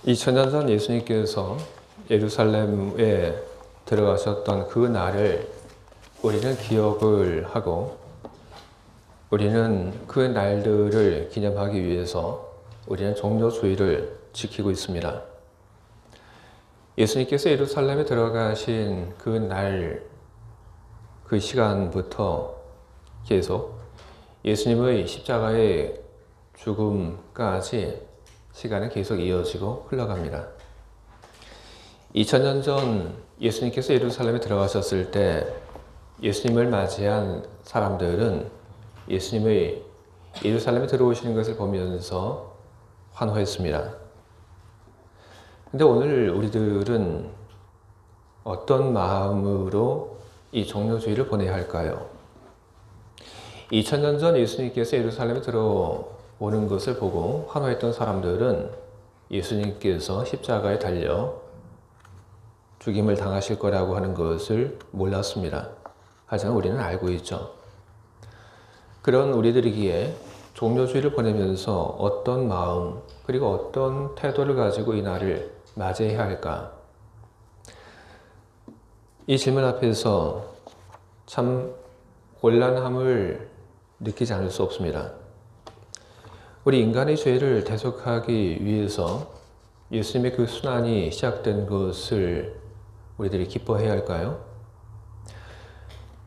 2000년 전 예수님께서 예루살렘에 들어가셨던 그 날을 우리는 기억을 하고 우리는 그 날들을 기념하기 위해서 우리는 종료주의를 지키고 있습니다. 예수님께서 예루살렘에 들어가신 그 날, 그 시간부터 계속 예수님의 십자가의 죽음까지 시간은 계속 이어지고 흘러갑니다. 2000년 전 예수님께서 예루살렘에 들어가셨을 때 예수님을 맞이한 사람들은 예수님의 예루살렘에 들어오시는 것을 보면서 환호했습니다. 근데 오늘 우리들은 어떤 마음으로 이 종료주의를 보내야 할까요? 2000년 전 예수님께서 예루살렘에 들어오는 것을 보고 환호했던 사람들은 예수님께서 십자가에 달려 죽임을 당하실 거라고 하는 것을 몰랐습니다. 하지만 우리는 알고 있죠. 그런 우리들이기에 종료주의를 보내면서 어떤 마음 그리고 어떤 태도를 가지고 이 날을 맞이해야 할까? 이 질문 앞에서 참 곤란함을 느끼지 않을 수 없습니다. 우리 인간의 죄를 대속하기 위해서 예수님의 그 순환이 시작된 것을 우리들이 기뻐해야 할까요?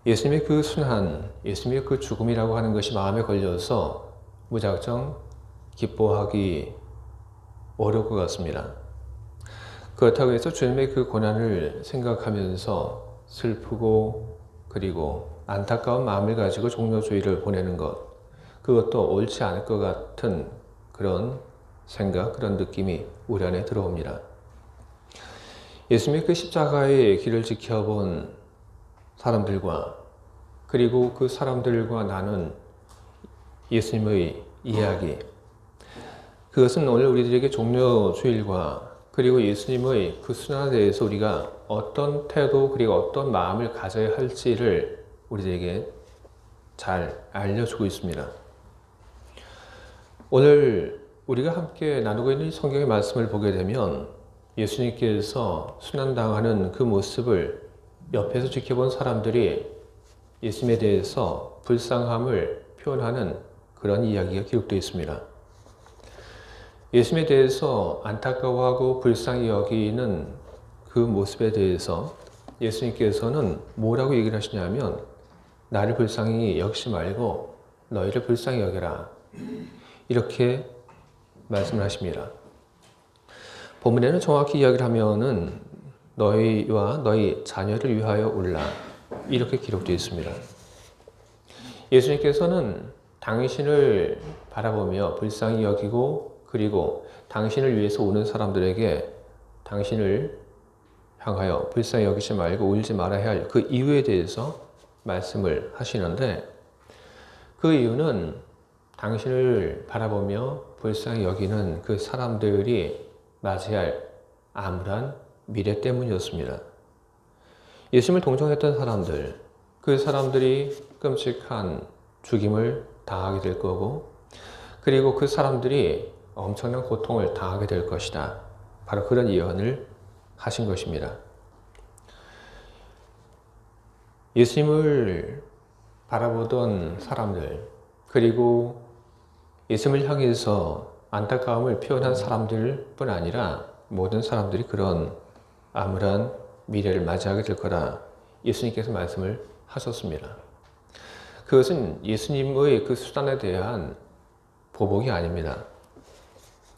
예수님의 그 순환, 예수님의 그 죽음이라고 하는 것이 마음에 걸려서 무작정 기뻐하기 어려울 것 같습니다. 그렇다고 해서 주님의 그 고난을 생각하면서 슬프고 그리고 안타까운 마음을 가지고 종료주의를 보내는 것, 그것도 옳지 않을 것 같은 그런 생각, 그런 느낌이 우리 안에 들어옵니다. 예수님의 그 십자가의 길을 지켜본 사람들과 그리고 그 사람들과 나눈 예수님의 이야기, 그것은 오늘 우리들에게 종료주일과 그리고 예수님의 그 순환에 대해서 우리가 어떤 태도 그리고 어떤 마음을 가져야 할지를 우리들에게 잘 알려주고 있습니다. 오늘 우리가 함께 나누고 있는 성경의 말씀을 보게 되면 예수님께서 순환당하는 그 모습을 옆에서 지켜본 사람들이 예수님에 대해서 불쌍함을 표현하는 그런 이야기가 기록되어 있습니다. 예수님에 대해서 안타까워하고 불쌍히 여기는 그 모습에 대해서 예수님께서는 뭐라고 얘기를 하시냐면 나를 불쌍히 여기지 말고 너희를 불쌍히 여겨라, 이렇게 말씀을 하십니다. 본문에는 정확히 이야기를 하면은 너희와 너희 자녀를 위하여 울라, 이렇게 기록되어 있습니다. 예수님께서는 당신을 바라보며 불쌍히 여기고 그리고 당신을 위해서 우는 사람들에게 당신을 향하여 불쌍히 여기지 말고 울지 말아야 할 그 이유에 대해서 말씀을 하시는데, 그 이유는 당신을 바라보며 불쌍히 여기는 그 사람들이 맞이할 암울한 미래 때문이었습니다. 예수님을 동정했던 사람들, 그 사람들이 끔찍한 죽임을 당하게 될 거고, 그리고 그 사람들이 엄청난 고통을 당하게 될 것이다. 바로 그런 예언을 하신 것입니다. 예수님을 바라보던 사람들, 그리고 예수님을 향해서 안타까움을 표현한 사람들뿐 아니라 모든 사람들이 그런 암울한 미래를 맞이하게 될 거라 예수님께서 말씀을 하셨습니다. 그것은 예수님의 그 수단에 대한 보복이 아닙니다.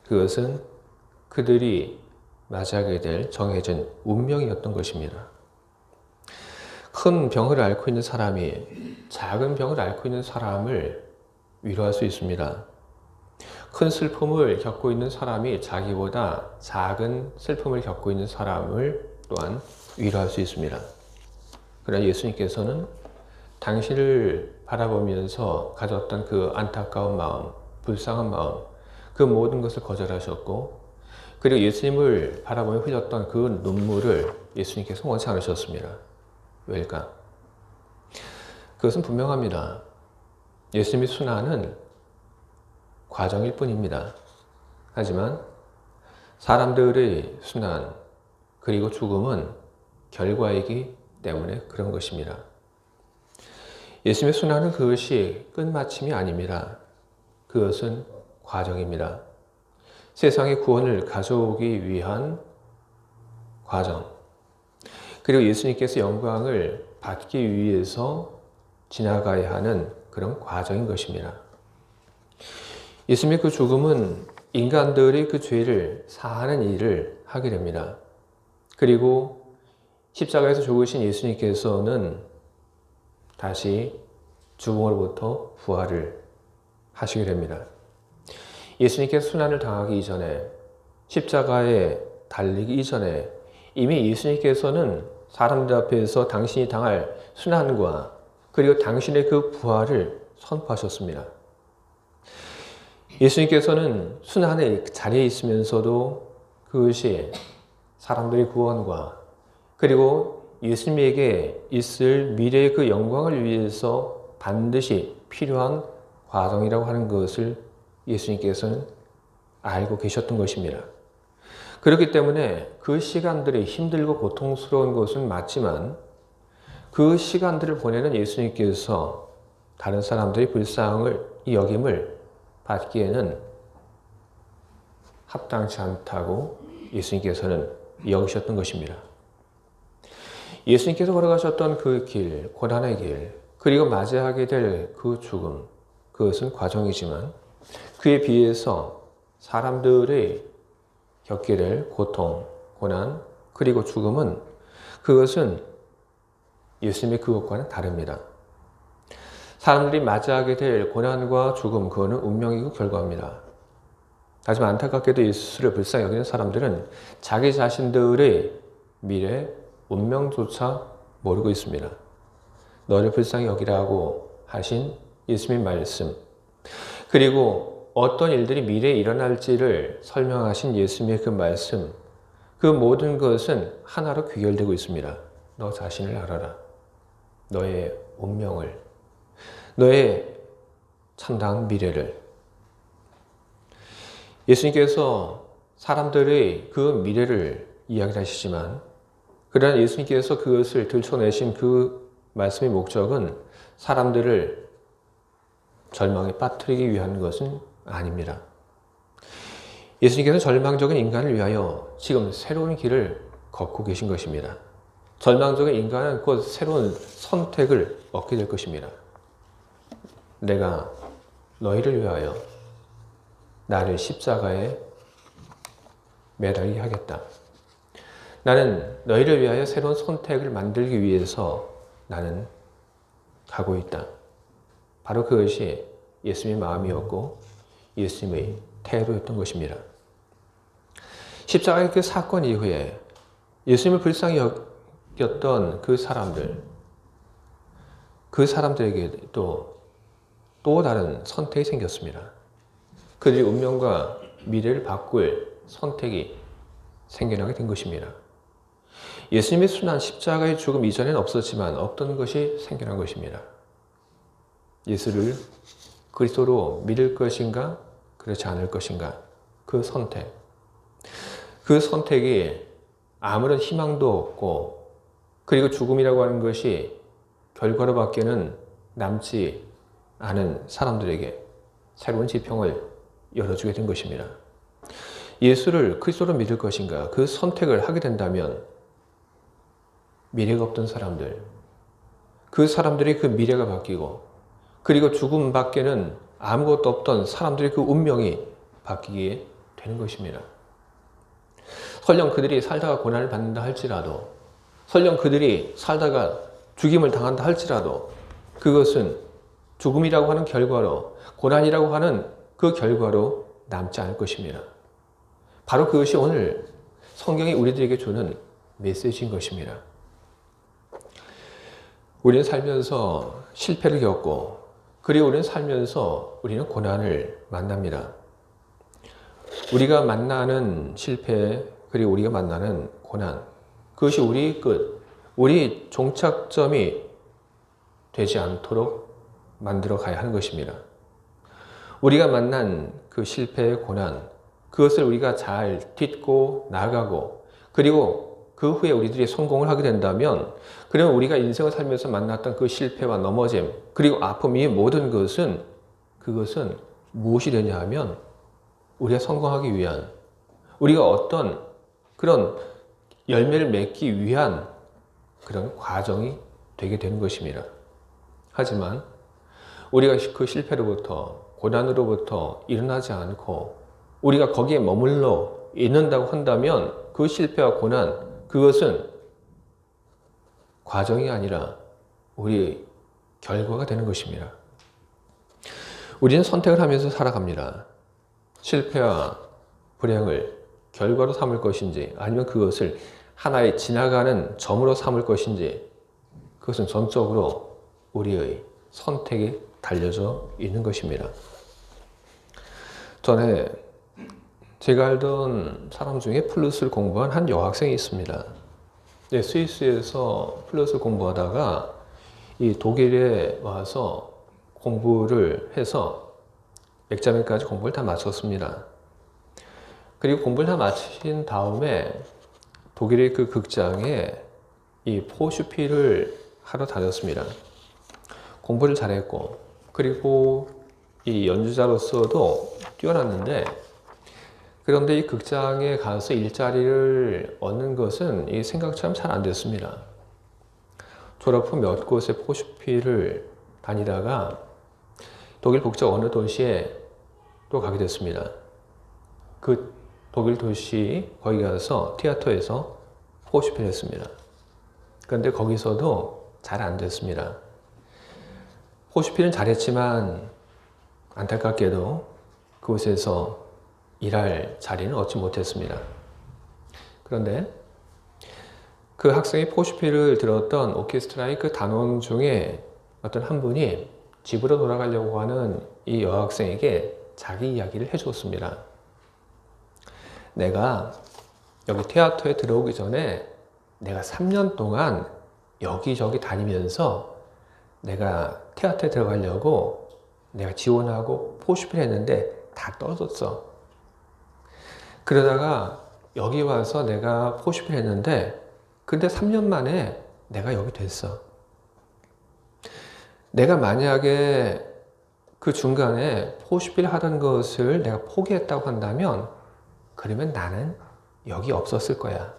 그것은 그들이 맞이하게 될 정해진 운명이었던 것입니다. 큰 병을 앓고 있는 사람이 작은 병을 앓고 있는 사람을 위로할 수 있습니다. 큰 슬픔을 겪고 있는 사람이 자기보다 작은 슬픔을 겪고 있는 사람을 또한 위로할 수 있습니다. 그러나 예수님께서는 당신을 바라보면서 가졌던 그 안타까운 마음, 불쌍한 마음, 그 모든 것을 거절하셨고, 그리고 예수님을 바라보며 흘렸던 그 눈물을 예수님께서 원치 않으셨습니다. 왜일까? 그것은 분명합니다. 예수님의 순환은 과정일 뿐입니다. 하지만 사람들의 순환 그리고 죽음은 결과이기 때문에 그런 것입니다. 예수님의 순환은 그것이 끝마침이 아닙니다. 그것은 과정입니다. 세상의 구원을 가져오기 위한 과정. 그리고 예수님께서 영광을 받기 위해서 지나가야 하는 그런 과정인 것입니다. 예수님의 그 죽음은 인간들의 그 죄를 사하는 일을 하게 됩니다. 그리고 십자가에서 죽으신 예수님께서는 다시 죽음으로부터 부활을 하시게 됩니다. 예수님께서 순환을 당하기 이전에, 십자가에 달리기 이전에 이미 예수님께서는 사람들 앞에서 당신이 당할 순환과 그리고 당신의 그 부활을 선포하셨습니다. 예수님께서는 순환의 자리에 있으면서도 그것이 사람들의 구원과 그리고 예수님에게 있을 미래의 그 영광을 위해서 반드시 필요한 과정이라고 하는 것을 예수님께서는 알고 계셨던 것입니다. 그렇기 때문에 그 시간들이 힘들고 고통스러운 것은 맞지만 그 시간들을 보내는 예수님께서 다른 사람들의 불쌍을 여김을 받기에는 합당치 않다고 예수님께서는 여기셨던 것입니다. 예수님께서 걸어가셨던 그 길, 고난의 길, 그리고 맞이하게 될 그 죽음, 그것은 과정이지만 그에 비해서 사람들의 겪게 될 고통, 고난, 그리고 죽음은 그것은 예수님의 그것과는 다릅니다. 사람들이 맞이하게 될 고난과 죽음, 그거는 운명이고 결과입니다. 하지만 안타깝게도 예수를 불쌍히 여기는 사람들은 자기 자신들의 미래, 운명조차 모르고 있습니다. 너를 불쌍히 여기라고 하신 예수님의 말씀, 그리고 어떤 일들이 미래에 일어날지를 설명하신 예수님의 그 말씀, 그 모든 것은 하나로 귀결되고 있습니다. 너 자신을 알아라. 너의 운명을, 너의 참다한 미래를. 예수님께서 사람들의 그 미래를 이야기하시지만 그러나 예수님께서 그것을 들춰내신 그 말씀의 목적은 사람들을 절망에 빠뜨리기 위한 것은 아닙니다. 예수님께서 절망적인 인간을 위하여 지금 새로운 길을 걷고 계신 것입니다. 절망적인 인간은 곧 새로운 선택을 얻게 될 것입니다. 내가 너희를 위하여 나를 십자가에 매달리게 하겠다. 나는 너희를 위하여 새로운 선택을 만들기 위해서 나는 가고 있다. 바로 그것이 예수님의 마음이었고 예수님의 태도였던 것입니다. 십자가의 그 사건 이후에 예수님을 불쌍히 여겼던 그 사람들에게 또 다른 선택이 생겼습니다. 그들의 운명과 미래를 바꿀 선택이 생겨나게 된 것입니다. 예수님의 순환 십자가의 죽음 이전에는 없었지만 없던 것이 생겨난 것입니다. 예수를 그리스도로 믿을 것인가 그렇지 않을 것인가 그 선택. 그 선택이 아무런 희망도 없고 그리고 죽음이라고 하는 것이 결과로 밖에는 남지 않은 사람들에게 새로운 지평을 열어주게 된 것입니다. 예수를 그리스도로 믿을 것인가 그 선택을 하게 된다면 미래가 없던 사람들, 그 사람들이 그 미래가 바뀌고 그리고 죽음 밖에는 아무것도 없던 사람들의 그 운명이 바뀌게 되는 것입니다. 설령 그들이 살다가 고난을 받는다 할지라도 설령 그들이 살다가 죽임을 당한다 할지라도 그것은 죽음이라고 하는 결과로 고난이라고 하는 그 결과로 남지 않을 것입니다. 바로 그것이 오늘 성경이 우리들에게 주는 메시지인 것입니다. 우리는 살면서 실패를 겪고 그리고 우리는 살면서 우리는 고난을 만납니다. 우리가 만나는 실패 그리고 우리가 만나는 고난 그것이 우리의 끝, 우리 종착점이 되지 않도록 만들어 가야 하는 것입니다. 우리가 만난 그 실패의 고난 그것을 우리가 잘 딛고 나가고 그리고 그 후에 우리들이 성공을 하게 된다면 그러면 우리가 인생을 살면서 만났던 그 실패와 넘어짐 그리고 아픔 이 모든 것은 그것은 무엇이 되냐 하면 우리가 성공하기 위한 우리가 어떤 그런 열매를 맺기 위한 그런 과정이 되게 되는 것입니다. 하지만 우리가 그 실패로부터 고난으로부터 일어나지 않고 우리가 거기에 머물러 있는다고 한다면 그 실패와 고난 그것은 과정이 아니라 우리 결과가 되는 것입니다. 우리는 선택을 하면서 살아갑니다. 실패와 불행을 결과로 삼을 것인지 아니면 그것을 하나의 지나가는 점으로 삼을 것인지 그것은 전적으로 우리의 선택이 달려져 있는 것입니다. 전에 제가 알던 사람 중에 플룻을 공부한 한 여학생이 있습니다. 네, 스위스에서 플룻을 공부하다가 이 독일에 와서 공부를 해서 액자면까지 공부를 다 마쳤습니다. 그리고 공부를 다 마친 다음에 독일의 그 극장에 이 포슈피를 하러 다녔습니다. 공부를 잘했고 그리고 이 연주자로서도 뛰어났는데 그런데 이 극장에 가서 일자리를 얻는 것은 이 생각처럼 잘 안 됐습니다. 졸업 후 몇 곳의 포슈피를 다니다가 독일 북쪽 어느 도시에 또 가게 됐습니다. 그 독일 도시 거기 가서 티아터에서 포슈피를 했습니다. 그런데 거기서도 잘 안 됐습니다. 포슈피는 잘했지만 안타깝게도 그곳에서 일할 자리는 얻지 못했습니다. 그런데 그 학생이 포슈피를 들었던 오케스트라의 그 단원 중에 어떤 한 분이 집으로 돌아가려고 하는 이 여학생에게 자기 이야기를 해주었습니다. 내가 여기 티아터에 들어오기 전에 내가 3년 동안 여기저기 다니면서 내가 티아터에 들어가려고 내가 지원하고 포슈피를 했는데 다 떨어졌어. 그러다가 여기 와서 내가 포슈피를 했는데 근데 3년 만에 내가 여기 됐어. 내가 만약에 그 중간에 포슈피를 하던 것을 내가 포기했다고 한다면 그러면 나는 여기 없었을 거야.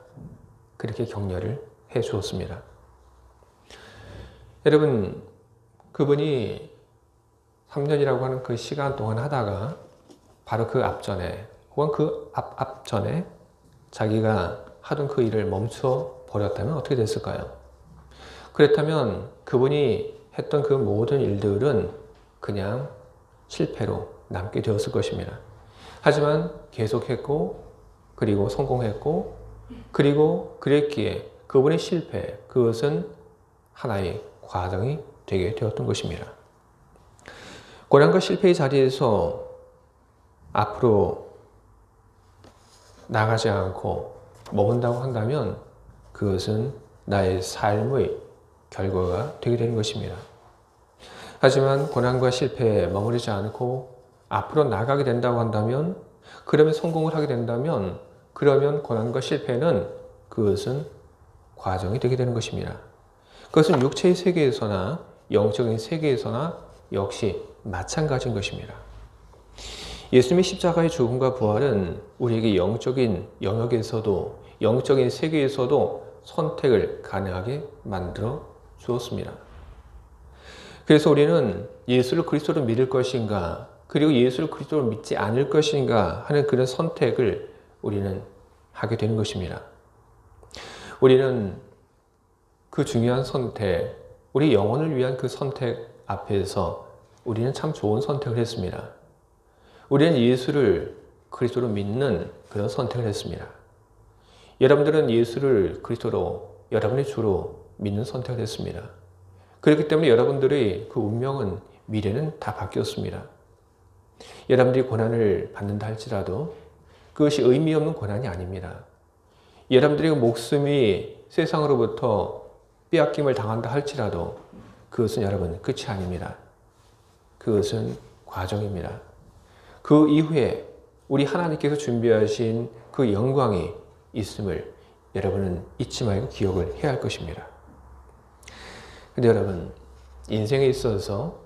그렇게 격려를 해 주었습니다. 여러분, 그분이 3년이라고 하는 그 시간 동안 하다가 바로 그 앞전에 혹은 그 앞전에 자기가 하던 그 일을 멈춰 버렸다면 어떻게 됐을까요? 그렇다면 그분이 했던 그 모든 일들은 그냥 실패로 남게 되었을 것입니다. 하지만 계속했고 그리고 성공했고 그리고 그랬기에 그분의 실패 그것은 하나의 과정이 되게 되었던 것입니다. 고난과 실패의 자리에서 앞으로 나가지 않고 머문다고 한다면 그것은 나의 삶의 결과가 되게 되는 것입니다. 하지만 고난과 실패에 머무르지 않고 앞으로 나가게 된다고 한다면 그러면 성공을 하게 된다면 그러면 고난과 실패는 그것은 과정이 되게 되는 것입니다. 그것은 육체의 세계에서나 영적인 세계에서나 역시 마찬가지인 것입니다. 예수님의 십자가의 죽음과 부활은 우리에게 영적인 영역에서도 영적인 세계에서도 선택을 가능하게 만들어 주었습니다. 그래서 우리는 예수를 그리스도로 믿을 것인가 그리고 예수를 그리스도로 믿지 않을 것인가 하는 그런 선택을 우리는 하게 되는 것입니다. 우리는 그 중요한 선택, 우리 영혼을 위한 그 선택 앞에서 우리는 참 좋은 선택을 했습니다. 우리는 예수를 그리스도로 믿는 그런 선택을 했습니다. 여러분들은 예수를 그리스도로 여러분의 주로 믿는 선택을 했습니다. 그렇기 때문에 여러분들의 그 운명은 미래는 다 바뀌었습니다. 여러분들이 고난을 받는다 할지라도 그것이 의미 없는 고난이 아닙니다. 여러분들의 목숨이 세상으로부터 빼앗김을 당한다 할지라도 그것은 여러분 끝이 아닙니다. 그것은 과정입니다. 그 이후에 우리 하나님께서 준비하신 그 영광이 있음을 여러분은 잊지 말고 기억을 해야 할 것입니다. 근데 여러분, 인생에 있어서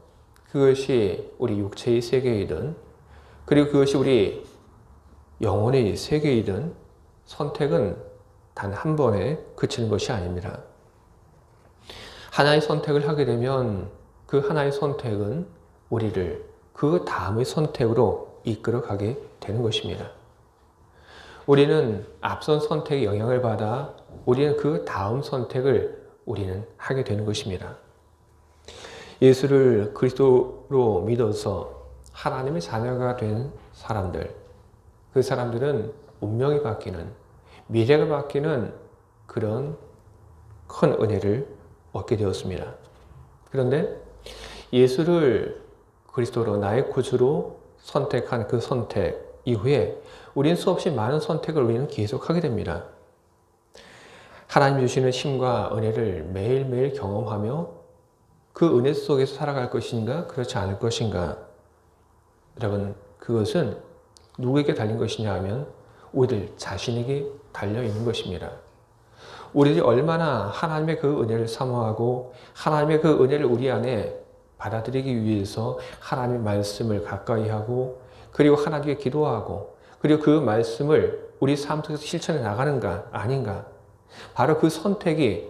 그것이 우리 육체의 세계이든 그리고 그것이 우리 영혼의 세계이든 선택은 단 한 번에 그치는 것이 아닙니다. 하나의 선택을 하게 되면 그 하나의 선택은 우리를 그 다음의 선택으로 이끌어 가게 되는 것입니다. 우리는 앞선 선택의 영향을 받아 우리는 그 다음 선택을 우리는 하게 되는 것입니다. 예수를 그리스도로 믿어서 하나님의 자녀가 된 사람들, 그 사람들은 운명이 바뀌는, 미래가 바뀌는 그런 큰 은혜를 얻게 되었습니다. 그런데 예수를 그리스도로 나의 구주로 선택한 그 선택 이후에 우리는 수없이 많은 선택을 우리는 계속하게 됩니다. 하나님 주시는 힘과 은혜를 매일매일 경험하며 그 은혜 속에서 살아갈 것인가 그렇지 않을 것인가. 여러분, 그것은 누구에게 달린 것이냐 하면 우리들 자신에게 달려있는 것입니다. 우리들이 얼마나 하나님의 그 은혜를 사모하고 하나님의 그 은혜를 우리 안에 받아들이기 위해서 하나님의 말씀을 가까이 하고 그리고 하나님께 기도하고 그리고 그 말씀을 우리 삶 속에서 실천해 나가는가 아닌가. 바로 그 선택이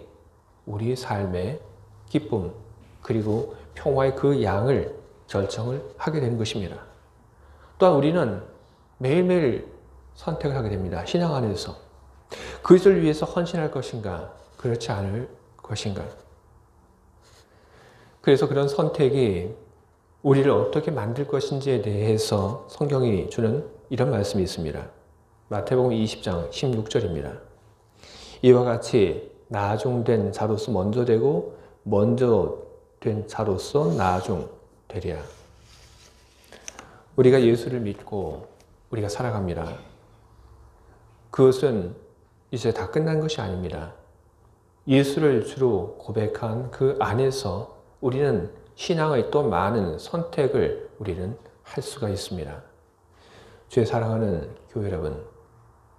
우리의 삶의 기쁨 그리고 평화의 그 양을 결정을 하게 되는 것입니다. 또한 우리는 매일매일 선택을 하게 됩니다. 신앙 안에서. 그것을 위해서 헌신할 것인가 그렇지 않을 것인가. 그래서 그런 선택이 우리를 어떻게 만들 것인지에 대해서 성경이 주는 이런 말씀이 있습니다. 마태복음 20장 16절입니다. 이와 같이 나중된 자로서 먼저 되고 먼저 된 자로서 나중되리라. 우리가 예수를 믿고 우리가 살아갑니다. 그것은 이제 다 끝난 것이 아닙니다. 예수를 주로 고백한 그 안에서 우리는 신앙의 또 많은 선택을 우리는 할 수가 있습니다. 주의 사랑하는 교회 여러분,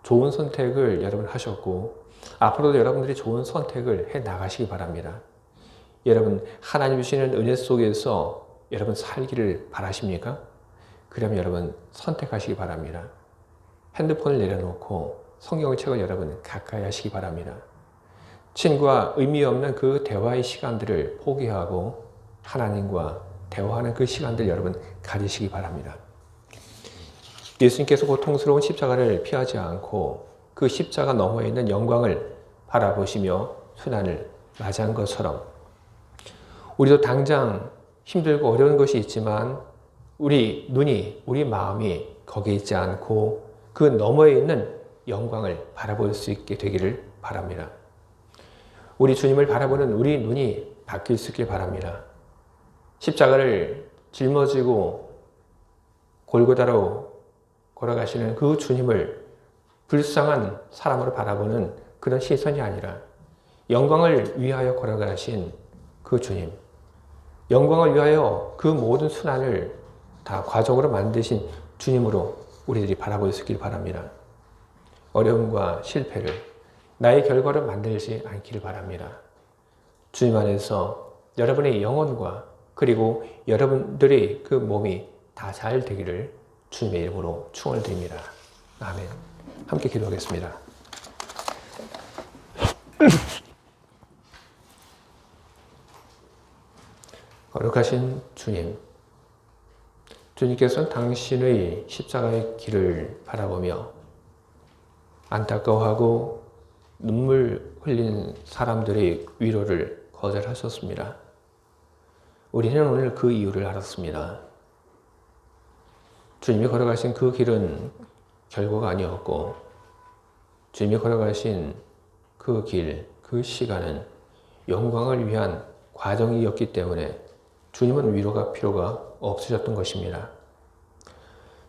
좋은 선택을 여러분 하셨고 앞으로도 여러분들이 좋은 선택을 해 나가시기 바랍니다. 여러분, 하나님 주시는 은혜 속에서 여러분 살기를 바라십니까? 그러면 여러분 선택하시기 바랍니다. 핸드폰을 내려놓고 성경의 책을 여러분 가까이 하시기 바랍니다. 친구와 의미 없는 그 대화의 시간들을 포기하고 하나님과 대화하는 그 시간들 여러분 가지시기 바랍니다. 예수님께서 고통스러운 십자가를 피하지 않고 그 십자가 너머에 있는 영광을 바라보시며 순환을 맞이한 것처럼 우리도 당장 힘들고 어려운 것이 있지만 우리 눈이, 우리 마음이 거기에 있지 않고 그 너머에 있는 영광을 바라볼 수 있게 되기를 바랍니다. 우리 주님을 바라보는 우리 눈이 바뀔 수 있길 바랍니다. 십자가를 짊어지고 골고다로 걸어가시는 그 주님을 불쌍한 사람으로 바라보는 그런 시선이 아니라 영광을 위하여 걸어가신 그 주님, 영광을 위하여 그 모든 순환을 다 과정으로 만드신 주님으로 우리들이 바라볼 수 있길 바랍니다. 어려움과 실패를 나의 결과로 만들지 않기를 바랍니다. 주님 안에서 여러분의 영혼과 그리고 여러분들의 그 몸이 다 잘 되기를 주님의 이름으로 축원을 드립니다. 아멘. 함께 기도하겠습니다. 거룩하신 주님, 주님께서는 당신의 십자가의 길을 바라보며 안타까워하고 눈물 흘린 사람들의 위로를 거절하셨습니다. 우리는 오늘 그 이유를 알았습니다. 주님이 걸어가신 그 길은 결과가 아니었고 주님이 걸어가신 그 길, 그 시간은 영광을 위한 과정이었기 때문에 주님은 위로가 필요가 없으셨던 것입니다.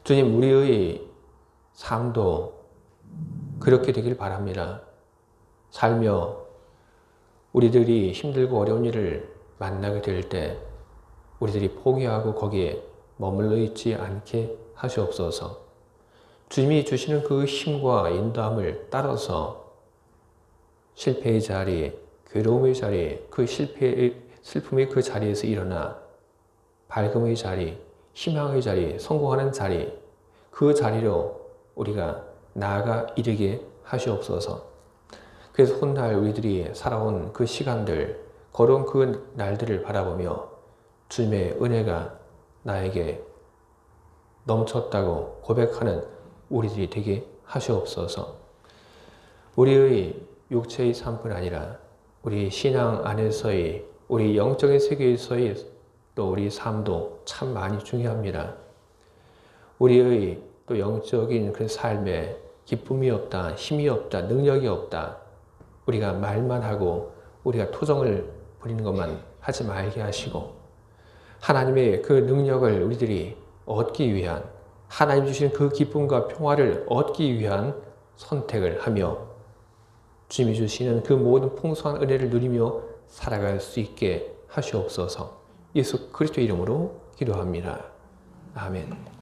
주님, 우리의 삶도 그렇게 되길 바랍니다. 살며 우리들이 힘들고 어려운 일을 만나게 될 때 우리들이 포기하고 거기에 머물러 있지 않게 하시옵소서. 주님이 주시는 그 힘과 인도함을 따라서 실패의 자리, 괴로움의 자리, 그 슬픔의 그 자리에서 일어나 밝음의 자리, 희망의 자리, 성공하는 자리, 그 자리로 우리가 나아가 이르게 하시옵소서. 그래서 훗날 우리들이 살아온 그 시간들, 걸어온 그 날들을 바라보며 주님의 은혜가 나에게 넘쳤다고 고백하는 우리들이 되게 하시옵소서. 우리의 육체의 삶뿐 아니라 우리 신앙 안에서의, 우리 영적인 세계에서의 또 우리 삶도 참 많이 중요합니다. 우리의 또 영적인 그 삶에 기쁨이 없다, 힘이 없다, 능력이 없다, 우리가 말만 하고 우리가 투정을 부리는 것만 하지 말게 하시고, 하나님의 그 능력을 우리들이 얻기 위한, 하나님 주시는 그 기쁨과 평화를 얻기 위한 선택을 하며 주님이 주시는 그 모든 풍성한 은혜를 누리며 살아갈 수 있게 하시옵소서. 예수 그리스도 이름으로 기도합니다. 아멘.